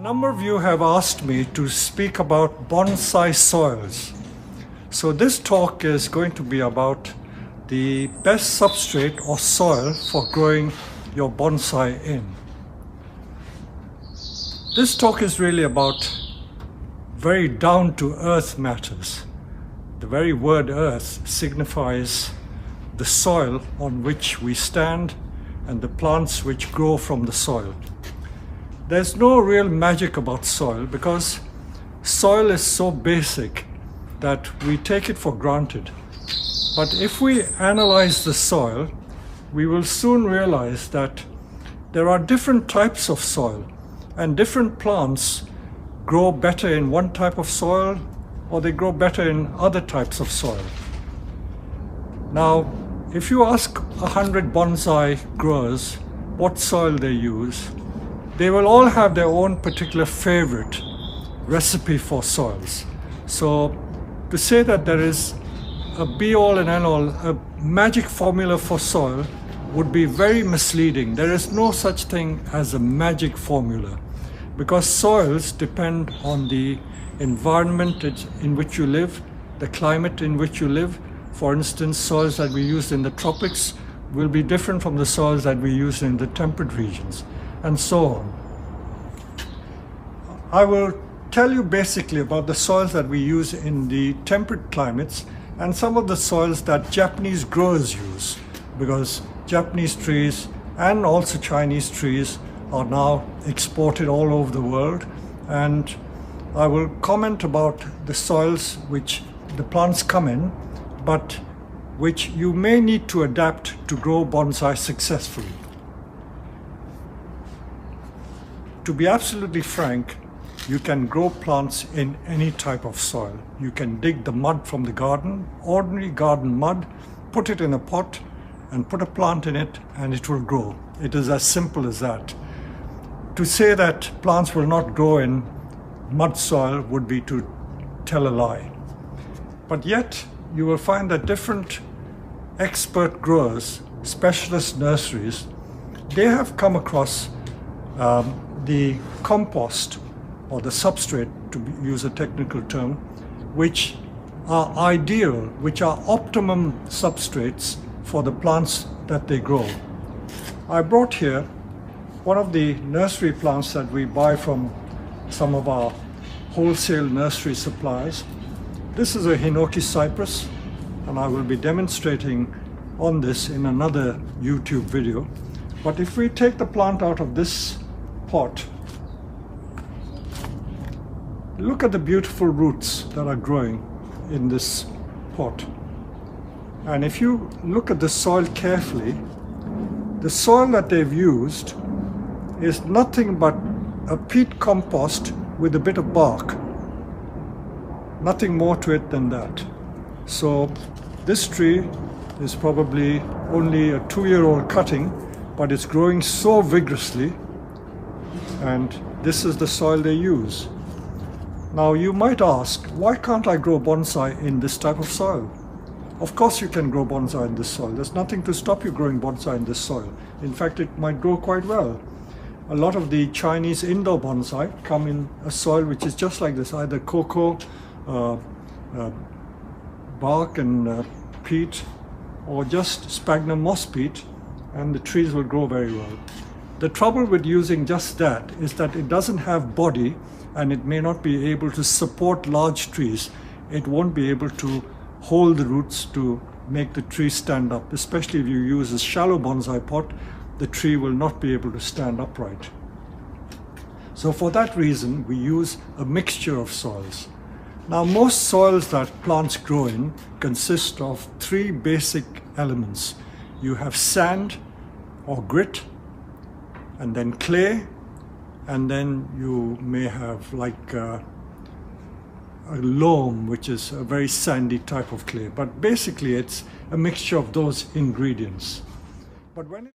number of you have asked me to speak about bonsai soils. So this talk is going to be about the best substrate or soil for growing your bonsai in. This talk is really about very down-to-earth matters. The very word earth signifies the soil on which we stand and the plants which grow from the soil. There's no real magic about soil because soil is so basic that we take it for granted. But if we analyze the soil, we will soon realize that there are different types of soil and different plants grow better in one type of soil or they grow better in other types of soil. Now, if you ask 100 bonsai growers what soil they use, they will all have their own particular favorite recipe for soils. So to say that there is a be-all and end-all, a magic formula for soil would be very misleading. There is no such thing as a magic formula because soils depend on the environment in which you live, the climate in which you live. For instance, soils that we use in the tropics will be different from the soils that we use in the temperate regions, and so on. I will tell you basically about the soils that we use in the temperate climates and some of the soils that Japanese growers use, because Japanese trees and also Chinese trees are now exported all over the world, and I will comment about the soils which the plants come in, but which you may need to adapt to grow bonsai successfully. To be absolutely frank, you can grow plants in any type of soil. You can dig the mud from the garden, ordinary garden mud, put it in a pot and put a plant in it and it will grow. It is as simple as that. To say that plants will not grow in mud soil would be to tell a lie. But yet you will find that different expert growers, specialist nurseries, they have come across the compost or the substrate, to use a technical term, which are ideal, which are optimum substrates for the plants that they grow. I brought here one of the nursery plants that we buy from some of our wholesale nursery suppliers. This is a Hinoki cypress, and I will be demonstrating on this in another YouTube video. But if we take the plant out of this pot, look at the beautiful roots that are growing in this pot. And if you look at the soil carefully, the soil that they've used is nothing but a peat compost with a bit of bark. Nothing more to it than that. So this tree is probably only a 2-year-old cutting, but it's growing so vigorously, and this is the soil they use. Now you might ask, why can't I grow bonsai in this type of soil? Of course you can grow bonsai in this soil. There's nothing to stop you growing bonsai in this soil. In fact, it might grow quite well. A lot of the Chinese indoor bonsai come in a soil which is just like this, either cocoa, bark and peat, or just sphagnum moss peat, and the trees will grow very well. The trouble with using just that is that it doesn't have body and it may not be able to support large trees. It won't be able to hold the roots to make the tree stand up. Especially if you use a shallow bonsai pot, the tree will not be able to stand upright. So for that reason, we use a mixture of soils. Now, most soils that plants grow in consist of 3 basic elements. You have sand or grit, and then clay, and then you may have like a loam, which is a very sandy type of clay. But basically it's a mixture of those ingredients. But when